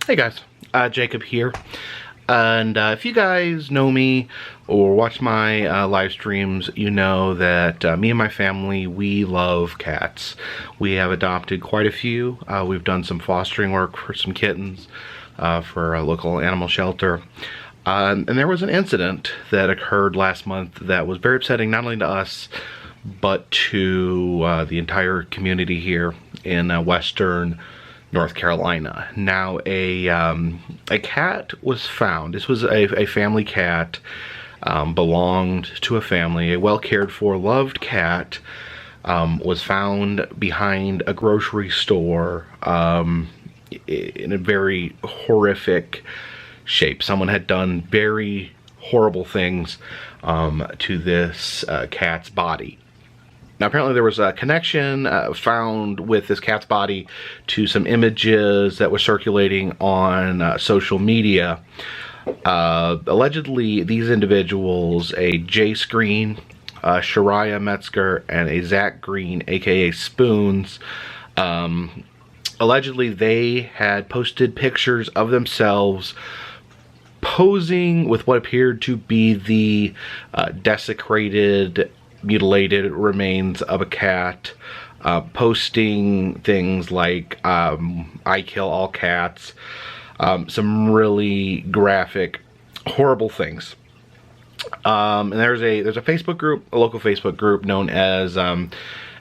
Hey guys, Jacob here, and if you guys know me or watch my live streams, you know that me and my family, we love cats. We have adopted quite a few. We've done some fostering work for some kittens for a local animal shelter. And there was an incident that occurred last month that was very upsetting, not only to us, but to the entire community here in Western North Carolina. Now, a cat was found. This was a family cat, belonged to a family. A well cared for, loved cat was found behind a grocery store in a very horrific shape. Someone had done very horrible things to this cat's body. Now, apparently there was a connection found with this cat's body to some images that were circulating on social media. Allegedly, these individuals, a Jace Green, Shariah Metzger, and a Zach Green, aka Spoons, allegedly they had posted pictures of themselves posing with what appeared to be the desecrated, mutilated remains of a cat, posting things like I kill all cats, some really graphic, horrible things. And there's a Facebook group, a local Facebook group known as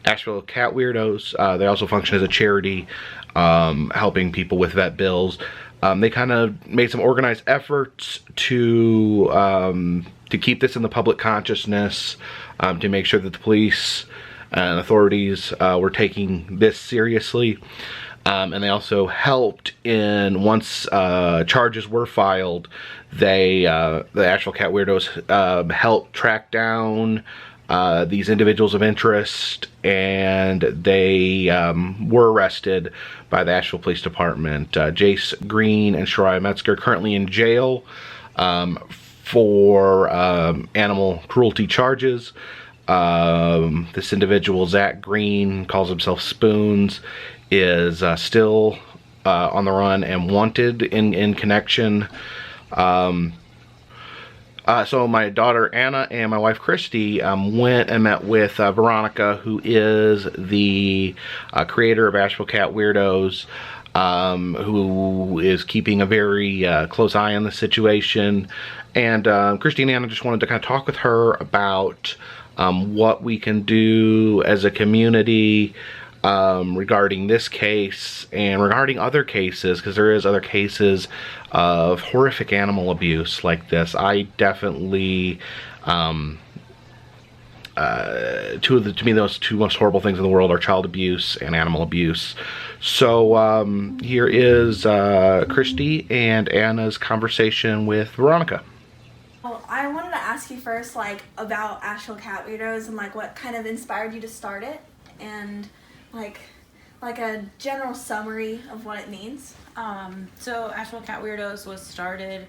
Asheville Cat Weirdos. They also function as a charity, helping people with vet bills. They kind of made some organized efforts to keep this in the public consciousness, to make sure that the police and authorities were taking this seriously. And they also helped in, once charges were filed, the Asheville Cat Weirdos helped track down these individuals of interest, and they were arrested by the Asheville Police Department. Jace Green and Shariah Metzger currently in jail for animal cruelty charges. This individual, Zach Green, calls himself Spoons, is still on the run and wanted in connection. So my daughter Anna and my wife Christy went and met with Veronica, who is the creator of Asheville Cat Weirdos, who is keeping a very close eye on the situation. And Christy and Anna just wanted to kind of talk with her about what we can do as a community regarding this case and regarding other cases, because there is other cases of horrific animal abuse like this. I definitely, to me, those two most horrible things in the world are child abuse and animal abuse. So here is Christy and Anna's conversation with Veronica. Well, I wanted to ask you first, like, about Asheville Cat Weirdos and, like, what kind of inspired you to start it, and like a general summary of what it means. So Asheville Cat Weirdos was started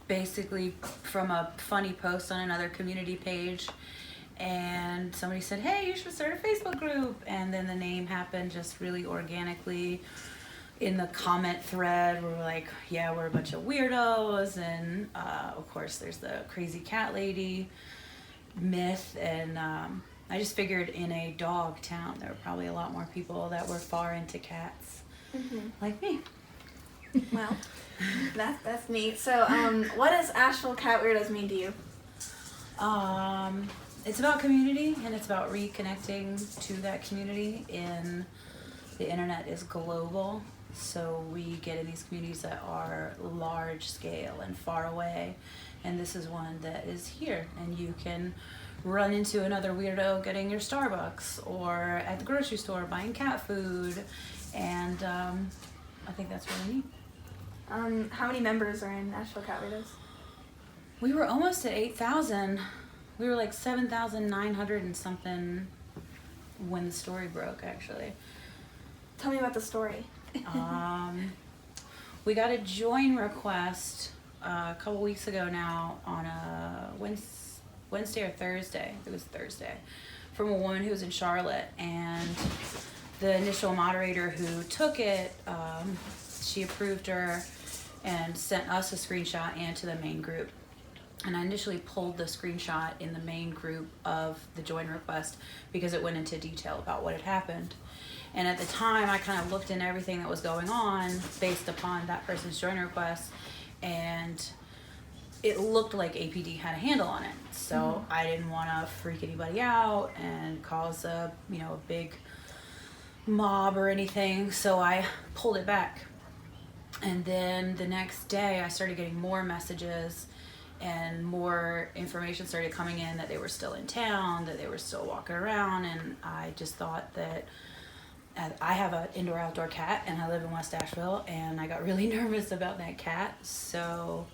basically from a funny post on another community page, and somebody said, hey, you should start a Facebook group, and then the name happened just really organically in the comment thread. We're like, yeah, we're a bunch of weirdos, and of course there's the crazy cat lady myth, and I just figured in a dog town there were probably a lot more people that were far into cats, like me. Well, that's neat. So what does Asheville Cat Weirdos mean to you? It's about community, and it's about reconnecting to that community. The internet is global, so we get in these communities that are large scale and far away, and this is one that is here, and you can run into another weirdo getting your Starbucks or at the grocery store buying cat food, and I think that's really neat. How many members are in Asheville Cat Weirdos? We were almost at 8,000. We were like 7,900 and something when the story broke, actually. Tell me about the story. We got a join request a couple weeks ago now on a Wednesday or Thursday. It was Thursday, from a woman who was in Charlotte, and the initial moderator who took it, she approved her and sent us a screenshot and to the main group. And I initially pulled the screenshot in the main group of the join request because it went into detail about what had happened. And at the time, I kind of looked in everything that was going on based upon that person's join request, and it looked like APD had a handle on it. So I didn't want to freak anybody out and cause a big mob or anything. So I pulled it back. And then the next day, I started getting more messages and more information started coming in that they were still in town, that they were still walking around, and I just thought that I have an indoor-outdoor cat, and I live in West Asheville, and I got really nervous about that cat, so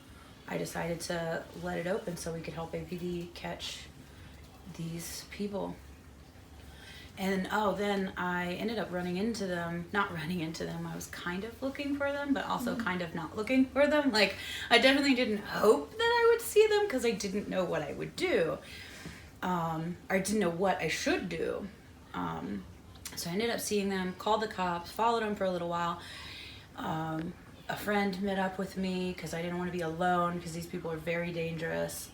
I decided to let it open so we could help APD catch these people. And then I ended up not running into them. I was kind of looking for them, but also kind of not looking for them. Like, I definitely didn't hope that I would see them because I didn't know what I would do. Or didn't know what I should do. So I ended up seeing them, called the cops, followed them for a little while. A friend met up with me because I didn't want to be alone because these people are very dangerous.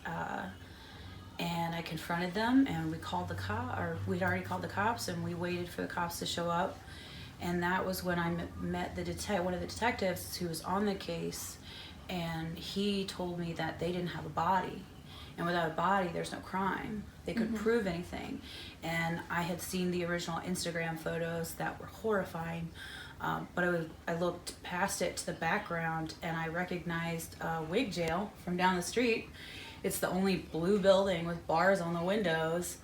And I confronted them, and we'd already called the cops, and we waited for the cops to show up. And that was when I met one of the detectives who was on the case, and he told me that they didn't have a body. And without a body, there's no crime. They couldn't prove anything. And I had seen the original Instagram photos that were horrifying, but I looked past it to the background, and I recognized Wig Jail from down the street. It's the only blue building with bars on the windows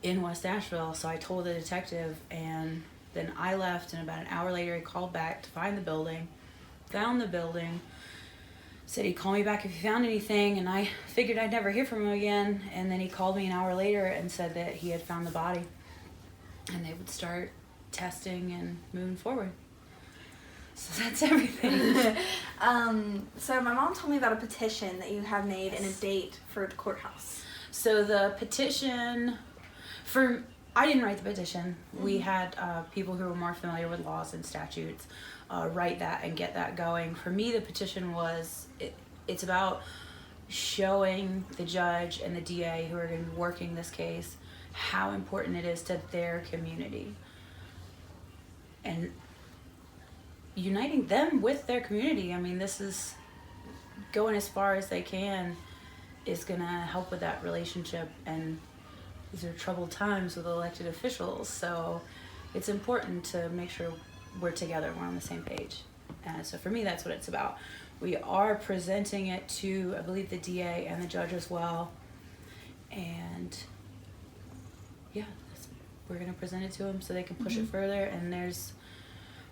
in West Asheville. So I told the detective, and then I left, and about an hour later he called back to find the building, found the building, said he'd call me back if he found anything, and I figured I'd never hear from him again. And then he called me an hour later and said that he had found the body, and they would start testing and moving forward. So that's everything. So my mom told me about a petition that you have made and a date for the courthouse. So the petition, I didn't write the petition. We had people who were more familiar with laws and statutes write that and get that going. For me, the petition it's about showing the judge and the DA who are going to be working this case how important it is to their community. And uniting them with their community. I mean, this is going as far as they can is going to help with that relationship, and these are troubled times with elected officials, so it's important to make sure we're together, we're on the same page. And so for me, that's what it's about. We are presenting it to, I believe, the DA and the judge as well, and yeah, we're going to present it to them so they can push it further. And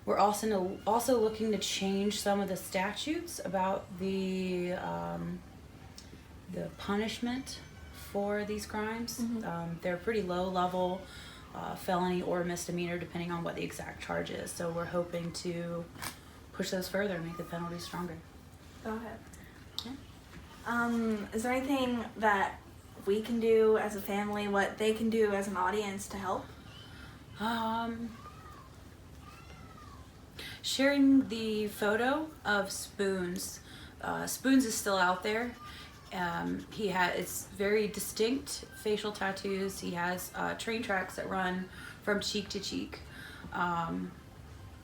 we're also looking to change some of the statutes about the punishment for these crimes. They're pretty low level, felony or misdemeanor, depending on what the exact charge is. So we're hoping to push those further and make the penalties stronger. Go ahead. Yeah. Is there anything that we can do as a family, what they can do as an audience to help? Sharing the photo of Spoons. Spoons is still out there. It's very distinct facial tattoos. He has train tracks that run from cheek to cheek.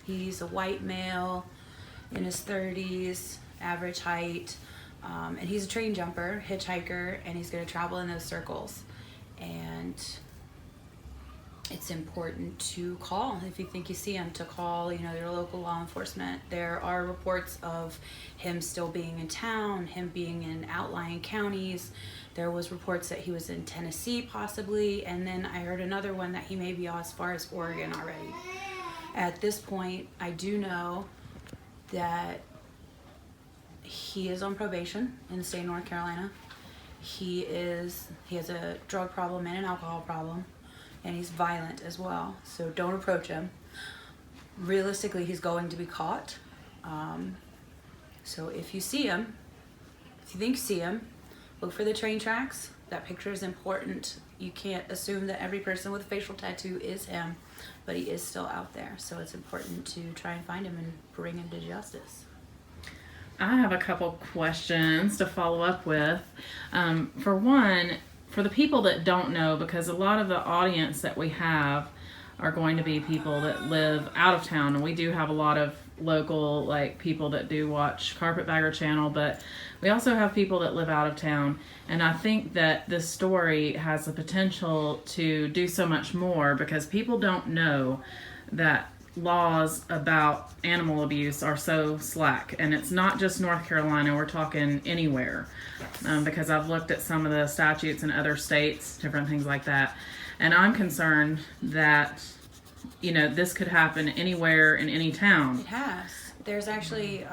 He's a white male in his 30s, average height, and he's a train jumper, hitchhiker, and he's going to travel in those circles. And it's important to call if you think you see him, to call your local law enforcement. There are reports of him still being in town, him being in outlying counties. There was reports that he was in Tennessee possibly, and then I heard another one that he may be as far as Oregon already. At this point, I do know that he is on probation in the state of North Carolina. He has a drug problem and an alcohol problem, and he's violent as well, so don't approach him. Realistically, he's going to be caught. So if you see him, if you think you see him, look for the train tracks, that picture is important. You can't assume that every person with a facial tattoo is him, but he is still out there. So it's important to try and find him and bring him to justice. I have a couple questions to follow up with. For one, for the people that don't know, because a lot of the audience that we have are going to be people that live out of town, and we do have a lot of local like people that do watch Carpetbagger channel, but we also have people that live out of town, and I think that this story has the potential to do so much more because people don't know that laws about animal abuse are so slack, and it's not just North Carolina, we're talking anywhere. Because I've looked at some of the statutes in other states, different things like that, and I'm concerned that, you know, this could happen anywhere in any town. It has. There's actually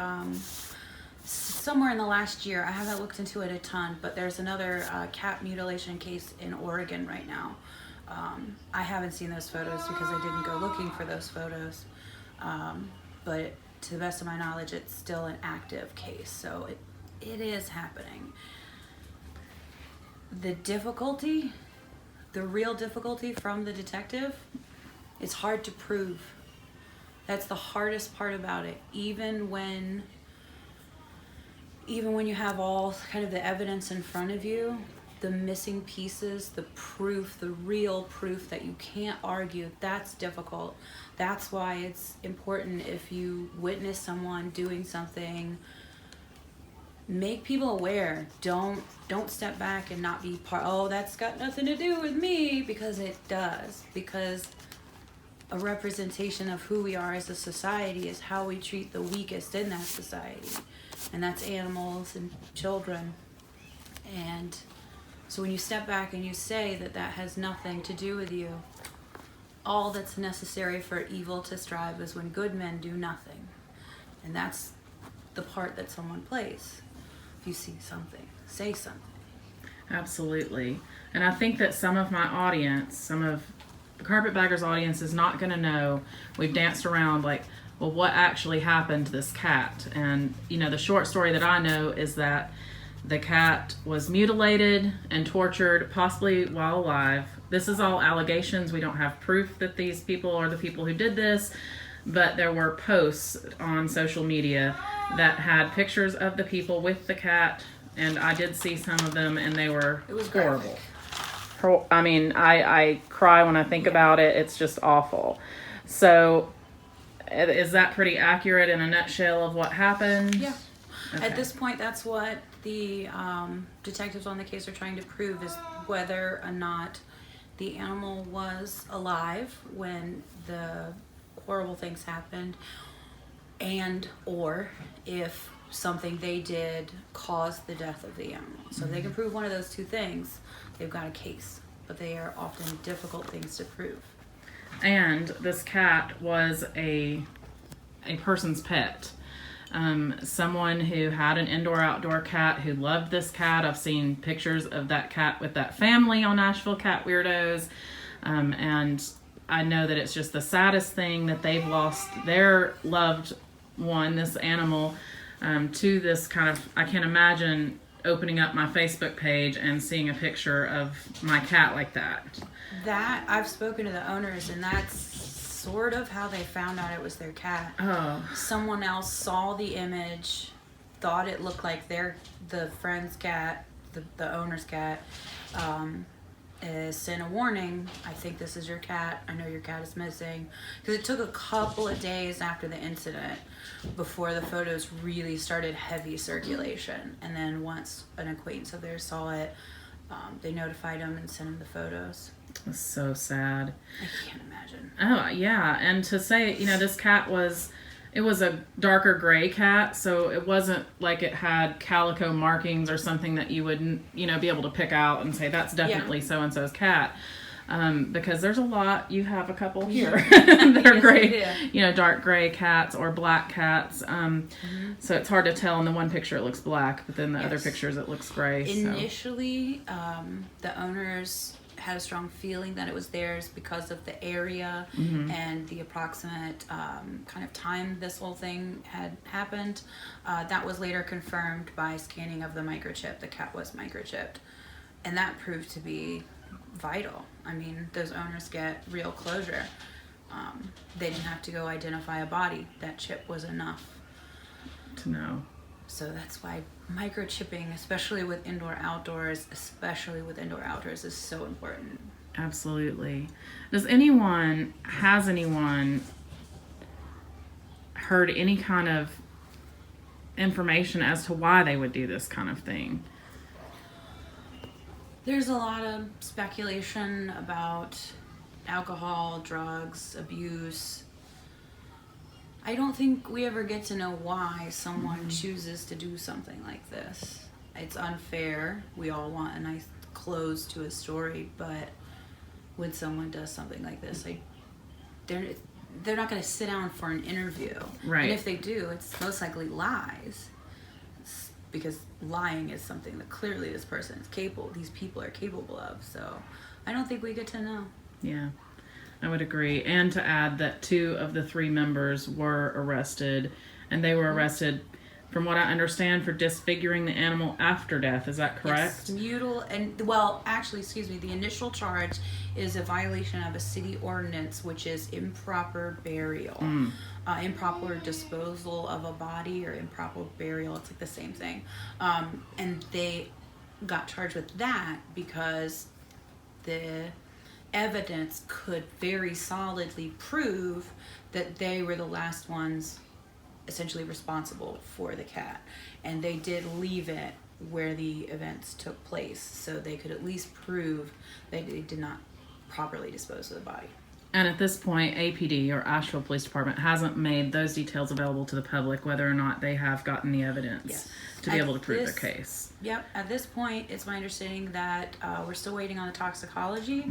somewhere in the last year, I haven't looked into it a ton, but there's another cat mutilation case in Oregon right now. I haven't seen those photos because I didn't go looking for those photos, but to the best of my knowledge, it's still an active case, so it is happening. The difficulty, the real difficulty from the detective, it's hard to prove. That's the hardest part about it. Even when you have all kind of the evidence in front of you, the missing pieces, the proof, the real proof that you can't argue, that's difficult. That's why it's important, if you witness someone doing something, make people aware. Don't step back and not be part, oh, that's got nothing to do with me, because it does. Because a representation of who we are as a society is how we treat the weakest in that society, and that's animals and children. And so when you step back and you say that that has nothing to do with you, all that's necessary for evil to strive is when good men do nothing. And that's the part that someone plays. If you see something, say something. Absolutely. And I think that some of my audience, some of the Carpetbagger's audience is not going to know. We've danced around like, well, what actually happened to this cat? And, you know, the short story that I know is that the cat was mutilated and tortured, possibly while alive. This is all allegations. We don't have proof that these people are the people who did this, but there were posts on social media that had pictures of the people with the cat, and I did see some of them, and they were horrible. I mean, I cry when I think about it. It's just awful. So, is that pretty accurate in a nutshell of what happened? Yeah. Okay. At this point, that's what the detectives on the case are trying to prove, is whether or not the animal was alive when the horrible things happened, and or if something they did caused the death of the animal. So if they can prove one of those two things, they've got a case. But they are often difficult things to prove. And this cat was a person's pet. Someone who had an indoor-outdoor cat who loved this cat. I've seen pictures of that cat with that family on Nashville Cat Weirdos. And I know that it's just the saddest thing that they've lost their loved one, this animal, to this kind of, I can't imagine opening up my Facebook page and seeing a picture of my cat like that. That, I've spoken to the owners, and that's sort of how they found out it was their cat. Oh. Someone else saw the image, thought it looked like the friend's cat, the owner's cat, sent a warning. I think this is your cat. I know your cat is missing. Because it took a couple of days after the incident before the photos really started heavy circulation. And then once an acquaintance of theirs saw it, they notified him and sent him the photos. It's so sad. I can't imagine. Oh, yeah. And to say, you know, this cat it was a darker gray cat, so it wasn't like it had calico markings or something that you would, you know, be able to pick out and say, that's definitely so-and-so's cat. Because there's a lot, you have a couple here that are gray, you know, dark gray cats or black cats. So it's hard to tell. In the one picture it looks black, but then the other pictures it looks gray. Initially, the owners had a strong feeling that it was theirs because of the area and the approximate kind of time this whole thing had happened. That was later confirmed by scanning of the microchip. The cat was microchipped. And that proved to be vital. I mean, those owners get real closure. They didn't have to go identify a body. That chip was enough to know. So that's why microchipping, especially with indoor-outdoors, is so important. Absolutely. Has anyone heard any kind of information as to why they would do this kind of thing? There's a lot of speculation about alcohol, drugs, abuse. I don't think we ever get to know why someone chooses to do something like this. It's unfair. We all want a nice close to a story, but when someone does something like this, they're not going to sit down for an interview. Right. And if they do, it's most likely lies. Because lying is something that clearly these people are capable of. So I don't think we get to know. Yeah, I would agree. And to add that 2 of the 3 members were arrested, and they were arrested, from what I understand, for disfiguring the animal after death. Is that correct? Yes, the initial charge is a violation of a city ordinance, which is improper burial. Improper disposal of a body or improper burial. It's like the same thing. And they got charged with that because the evidence could very solidly prove that they were the last ones essentially responsible for the cat. And they did leave it where the events took place, so they could at least prove that they did not properly dispose of the body. And at this point, APD, or Asheville Police Department, hasn't made those details available to the public, whether or not they have gotten the evidence to be able to prove their case. Yep. At this point, it's my understanding that we're still waiting on the toxicology.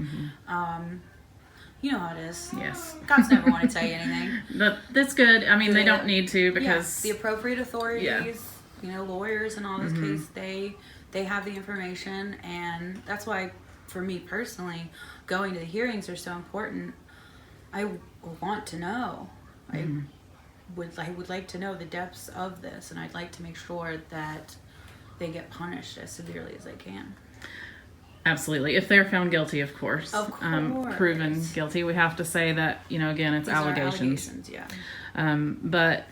You know how it is. Yes. Cops never want to tell you anything. But that's good. I mean, they don't need to, because... the appropriate authorities, lawyers in all this case, they have the information. And that's why, for me personally, going to the hearings are so important. I want to know. I would like to know the depths of this, and I'd like to make sure that they get punished as severely as they can. Absolutely. If they're found guilty, of course. Of course. Proven guilty. We have to say that, again, it's allegations. But,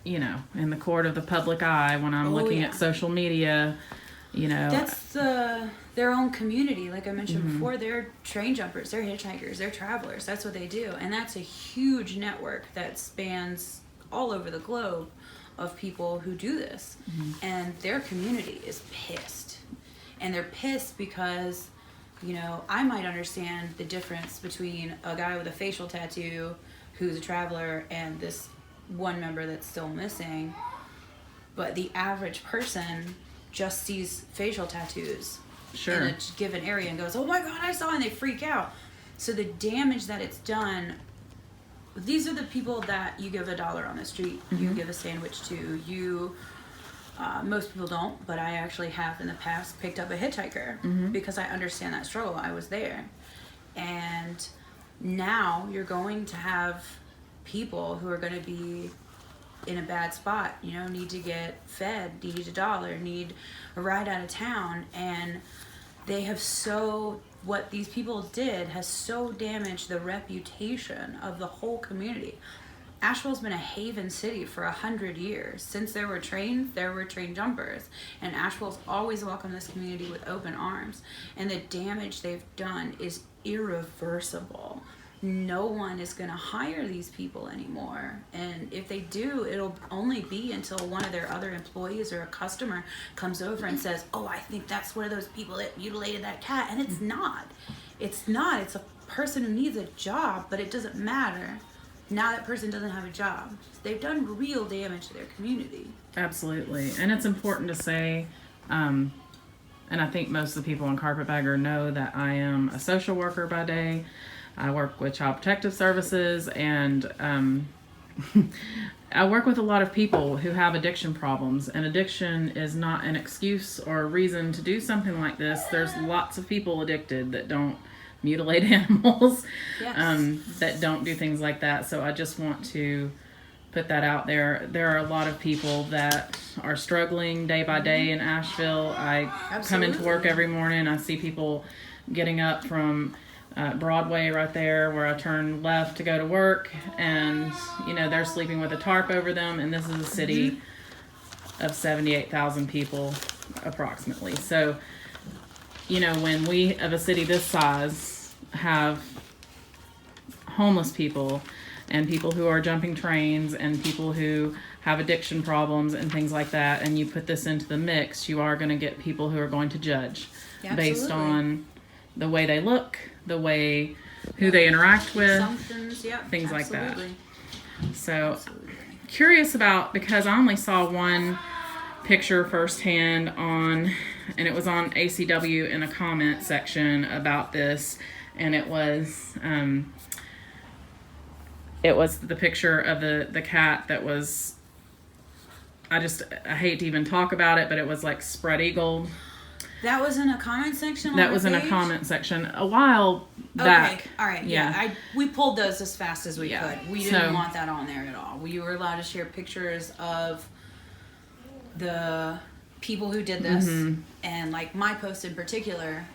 in the court of the public eye, when I'm looking at social media, That's their own community. Like I mentioned before, they're train jumpers, they're hitchhikers, they're travelers. That's what they do. And that's a huge network that spans all over the globe of people who do this. And their community is pissed. And they're pissed because, I might understand the difference between a guy with a facial tattoo who's a traveler and this one member that's still missing. But the average person just sees facial tattoos in a given area and goes, oh my God, I saw it, and they freak out. So the damage that it's done, these are the people that you give $1 on the street, you give a sandwich to, most people don't, but I actually have in the past picked up a hitchhiker because I understand that struggle. I was there. And now you're going to have people who are going to be in a bad spot, need to get fed, need $1, need a ride out of town, and what these people did has so damaged the reputation of the whole community. Asheville's been a haven city for 100 years. Since there were train jumpers, and Asheville's always welcomed this community with open arms, and the damage they've done is irreversible. No one is going to hire these people anymore. And if they do, it'll only be until one of their other employees or a customer comes over and says, oh, I think that's one of those people that mutilated that cat. And it's not. It's not. It's a person who needs a job, but it doesn't matter. Now that person doesn't have a job. They've done real damage to their community. Absolutely. And it's important to say, and I think most of the people on Carpetbagger know that I am a social worker by day. I work with Child Protective Services, and I work with a lot of people who have addiction problems, and addiction is not an excuse or a reason to do something like this. There's lots of people addicted that don't mutilate animals, that don't do things like that. So I just want to put that out there. There are a lot of people that are struggling day by day in Asheville. I come into work every morning. I see people getting up from Broadway right there where I turn left to go to work, and they're sleeping with a tarp over them, and this is a city of 78,000 people approximately. So when we of a city this size have homeless people and people who are jumping trains and people who have addiction problems and things like that, and you put this into the mix, you are going to get people who are going to judge based on the way they look, the way who they interact with, things like that. So curious about, because I only saw one picture firsthand and it was on ACW in a comment section about this, and it was the picture of the cat that was, I hate to even talk about it, but it was like spread eagled. That was in a comment section? That was in a comment section a while back. Okay, all right, yeah. We pulled those as fast as we could. We didn't want that on there at all. We were allowed to share pictures of the people who did this, and like my post in particular,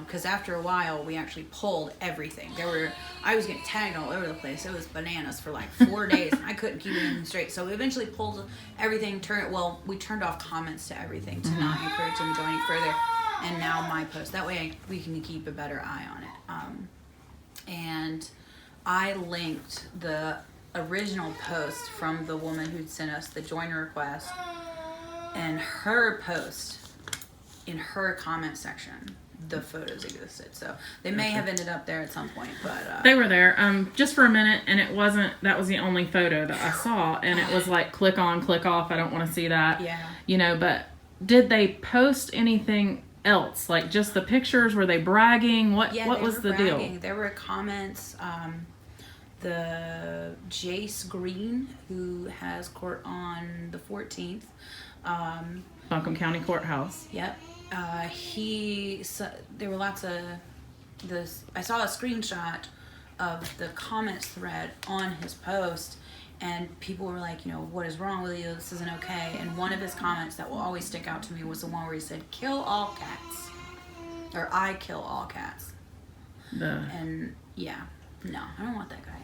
because after a while we actually pulled everything. I was getting tagged all over the place. It was bananas for like 4 days, and I couldn't keep it straight. So we eventually pulled everything. We turned off comments to everything to not encourage them to go any further. And now my post. That way we can keep a better eye on it. And I linked the original post from the woman who'd sent us the join request, and her post in her comment section, the photos existed. So they may have ended up there at some point, but they were there just for a minute, and that was the only photo that I saw, and it was like click on, click off, I don't want to see that. But did they post anything else, like just the pictures? Were they bragging? What was the deal? There were comments. The Jace Green, who has court on the 14th, Buncombe County Courthouse. Yep. There were lots of this. I saw a screenshot of the comments thread on his post, and people were like, what is wrong with you? This isn't okay. And one of his comments that will always stick out to me was the one where he said, "Kill all cats," or "I kill all cats." And no, I don't want that guy out.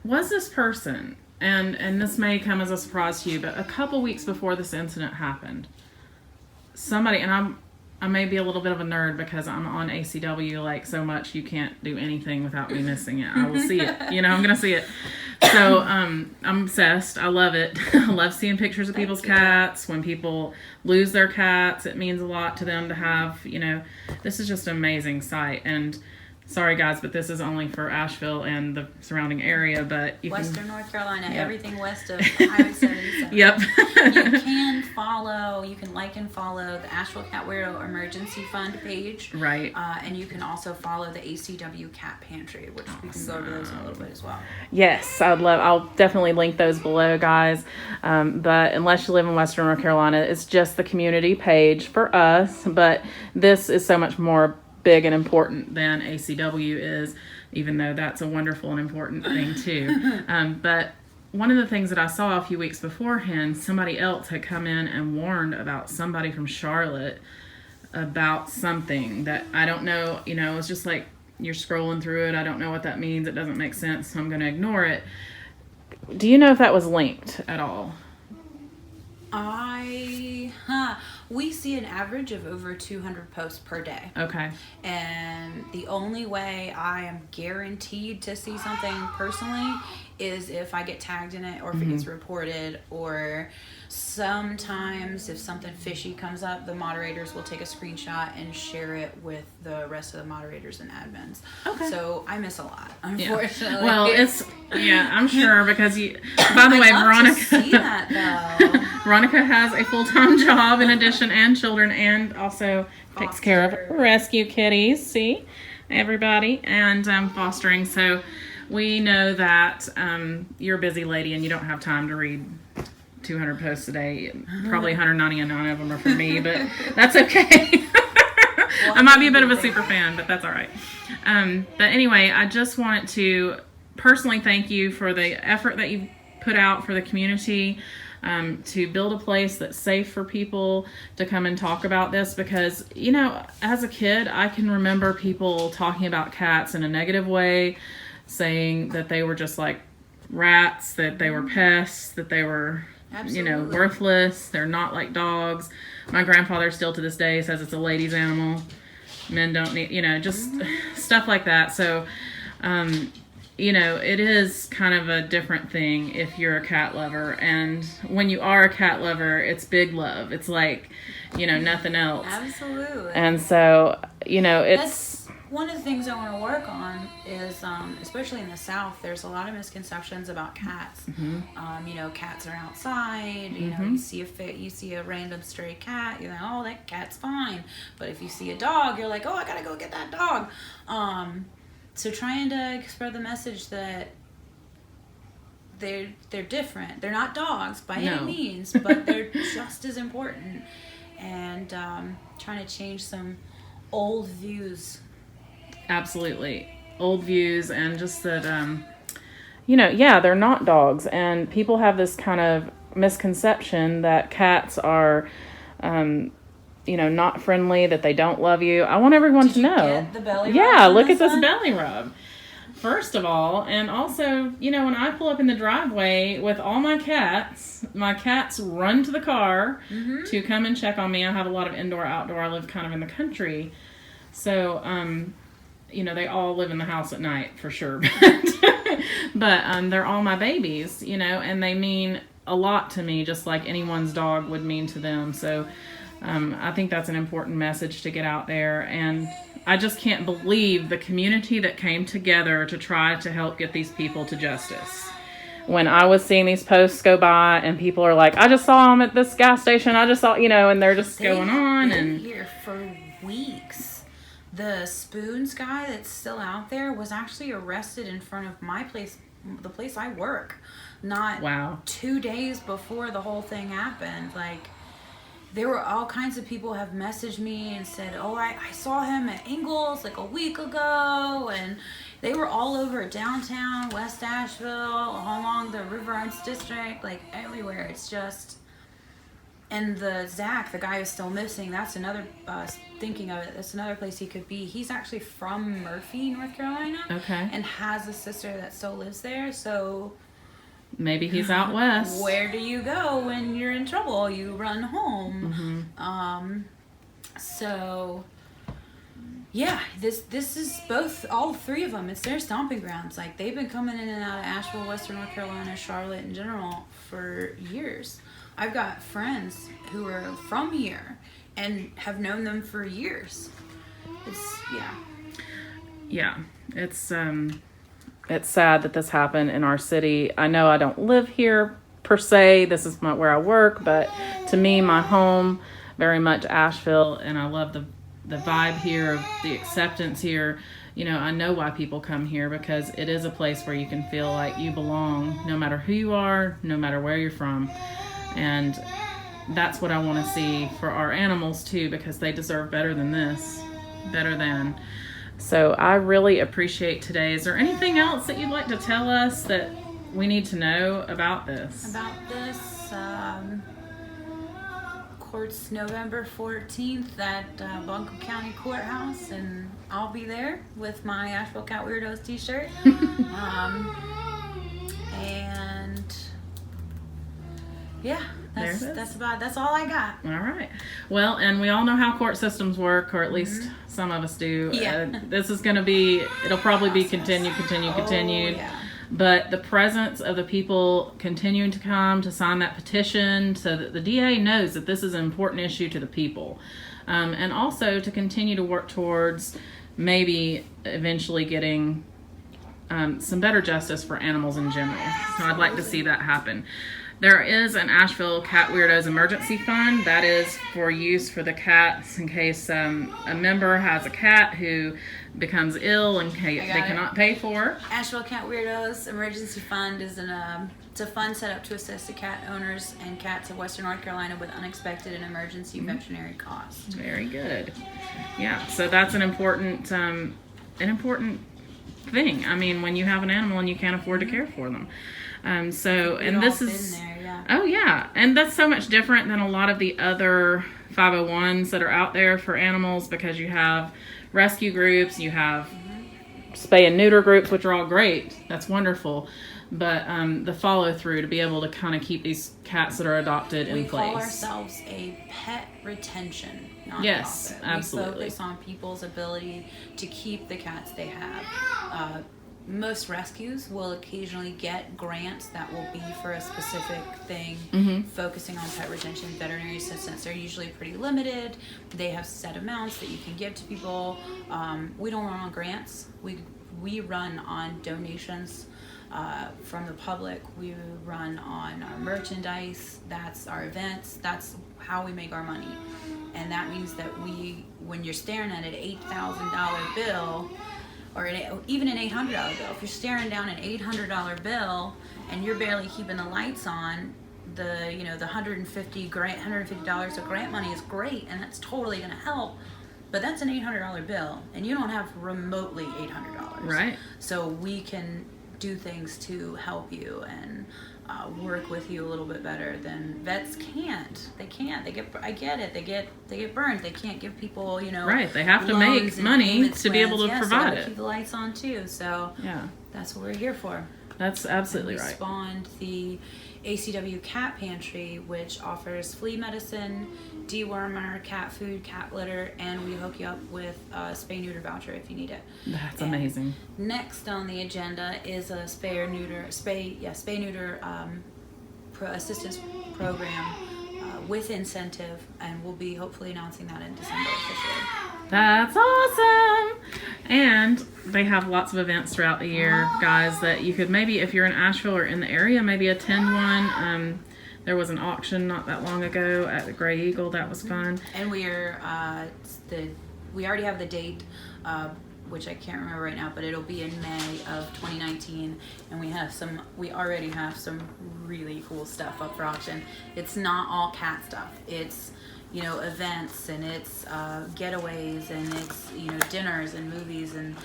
Was this person, and this may come as a surprise to you, but a couple weeks before this incident happened, somebody, and I may be a little bit of a nerd because I'm on ACW like so much you can't do anything without me missing it. I will see it. I'm going to see it. So I'm obsessed. I love it. I love seeing pictures of people's cats. When people lose their cats, it means a lot to them to have, this is just an amazing sight. And sorry guys, but this is only for Asheville and the surrounding area, but Western North Carolina, everything west of Highway 77. Yep. You can like and follow the Asheville Cat Widow Emergency Fund page. Right. And you can also follow the ACW Cat Pantry, which we can go over those in a little bit as well. Yes, I'll definitely link those below, guys. But unless you live in Western North Carolina, it's just the community page for us, but this is so much more big and important than ACW is, even though that's a wonderful and important thing too. But one of the things that I saw a few weeks beforehand, somebody else had come in and warned about somebody from Charlotte about something that I don't know, it's just like you're scrolling through it. I don't know what that means. It doesn't make sense, so I'm going to ignore it. Do you know if that was linked at all? We see an average of over 200 posts per day. Okay. And the only way I am guaranteed to see something personally is if I get tagged in it, or if it gets reported, or sometimes if something fishy comes up, the moderators will take a screenshot and share it with the rest of the moderators and admins. Okay. So I miss a lot, unfortunately. Yeah. Well, I'm sure, because by the way, Veronica, to see that, though. Veronica has a full-time job in addition, and children, and also takes care of rescue kitties. See, everybody, and fostering. So we know that you're a busy lady and you don't have time to read 200 posts a day. Probably 199 of them are for me, but that's okay. I might be a bit of a super fan, but that's all right. But anyway, I just wanted to personally thank you for the effort that you put out for the community, to build a place that's safe for people to come and talk about this, because, you know, as a kid, I can remember people talking about cats in a negative way, saying that they were just like rats, that they were pests, that they were, you know, worthless. They're not like dogs. My grandfather still to this day says it's a lady's animal. Men don't need, you know, just stuff like that. So, you know, it is kind of a different thing if you're a cat lover. And when you are a cat lover, it's big love. It's like, you know, nothing else. Absolutely. And so, you know, That's one of the things I want to work on is, especially in the South, there's a lot of misconceptions about cats. You know, cats are outside. You know, you see a random stray cat, you're like, oh, that cat's fine. But if you see a dog, you're like, oh, I gotta go get that dog. So trying to spread the message that they're different. They're not dogs by any means, but they're just as important. And trying to change some old views. Absolutely. Old views, and just that, you know, yeah, they're not dogs. And people have this kind of misconception that cats are, you know, not friendly, that they don't love you. I want everyone to know. Get the belly rub yeah, on look at this this one? belly rub. First of all, and also, you know, when I pull up in the driveway with all my cats run to the car to come and check on me. I have a lot of indoor, outdoor. I live kind of in the country. So, you know, they all live in the house at night for sure. But they're all my babies, you know, and they mean a lot to me, just like anyone's dog would mean to them. So I think that's an important message to get out there. And I just can't believe the community that came together to try to help get these people to justice. When I was seeing these posts go by and people are like, I just saw them at this gas station. I just saw, you know, and they're just going on. Been And here for weeks. The Spoons guy that's still out there was actually arrested in front of my place, the place I work. Not 2 days before the whole thing happened. Like, there were all kinds of people have messaged me and said, oh, I saw him at Ingles like a week ago. And they were all over downtown, West Asheville, along the River Arts District, like everywhere. It's just... And the Zach, the guy who's still missing, that's another, thinking of it, that's another place he could be. He's actually from Murphy, North Carolina. Okay. And has a sister that still lives there, so... Maybe he's out west. Where do you go when you're in trouble? You run home. So... Yeah, this is all three of them. It's their stomping grounds. Like, they've been coming in and out of Asheville, Western North Carolina, Charlotte in general for years. I've got friends who are from here and have known them for years. Yeah, it's sad that this happened in our city. I know I don't live here per se. This is not where I work, but to me, my home, very much Asheville, and I love the vibe here, of the acceptance here. You know, I know why people come here, because it is a place where you can feel like you belong, no matter who you are, no matter where you're from. And that's what I want to see for our animals too, because they deserve better than this. Better than. So I really appreciate today. Is there anything else that you'd like to tell us that we need to know about this? Court's November 14th at Bunko County Courthouse, and I'll be there with my Asheville Cat Weirdos t-shirt. And yeah, that's all I got. All right. Well, and we all know how court systems work, or at least some of us do. Yeah. This is going to be, it'll probably be continued. Yeah. But the presence of the people continuing to come to sign that petition, so that the DA knows that this is an important issue to the people. And also to continue to work towards maybe eventually getting some better justice for animals in general. So I'd like to see that happen. There is an Asheville Cat Weirdos Emergency Fund that is for use for the cats in case a member has a cat who becomes ill and they cannot pay for. Asheville Cat Weirdos Emergency Fund is it's a fund set up to assist the cat owners and cats of Western North Carolina with unexpected and emergency veterinary costs. Very good. Yeah, so that's an important thing. I mean, when you have an animal and you can't afford to care for them. So, We've and all this been is, there, yeah. oh yeah, and that's so much different than a lot of the other 501s that are out there for animals, because you have rescue groups, you have spay and neuter groups, which are all great. That's wonderful. But the follow through to be able to kind of keep these cats that are adopted in We place. call ourselves a pet retention nonprofit. Yes, absolutely. We focus on people's ability to keep the cats they have. Most rescues will occasionally get grants that will be for a specific thing, focusing on pet retention, veterinary assistance. They're usually pretty limited. They have set amounts that you can give to people. We don't run on grants. We run on donations from the public. We run on our merchandise. That's our events. That's how we make our money. And that means that when you're staring at an $8,000 bill, or even an $800 bill, if you're staring down an $800 bill and you're barely keeping the lights on, the $150 of grant money is great, and that's totally going to help. But that's an $800 bill, and you don't have remotely $800. Right. So we can do things to help you and work with you a little bit better than vets can't. They can't. I get it. They get burned. They can't give people, right. They have to loans make and money payment to be able to plans. provide So it. keep the lights on too. So Yeah, that's what we're here for. that's absolutely We right. spawned the ACW Cat Pantry, which offers flea medicine, dewormer, cat food, cat litter, and we hook you up with a spay-neuter voucher if you need it. That's And amazing. Next on the agenda is a spay-neuter assistance program with incentive, and we'll be hopefully announcing that in December officially. That's awesome. And they have lots of events throughout the year, guys, that you could maybe, if you're in Asheville or in the area, maybe attend one. There was an auction not that long ago at the Gray Eagle. That was fun. And we already have the date, which I can't remember right now, but it'll be in May of 2019, and we already have some really cool stuff up for auction. It's not all cat stuff. It's events, and it's getaways, and it's dinners and movies and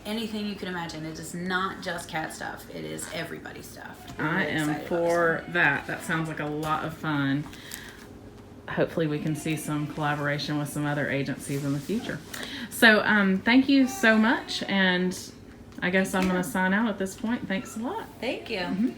anything you can imagine. It is not just cat stuff. It is everybody's stuff. We're I really am excited about for this one. that. That sounds like a lot of fun. Hopefully we can see some collaboration with some other agencies in the future. So thank you so much, and I guess I'm going to sign out at this point. Thanks a lot. Thank you.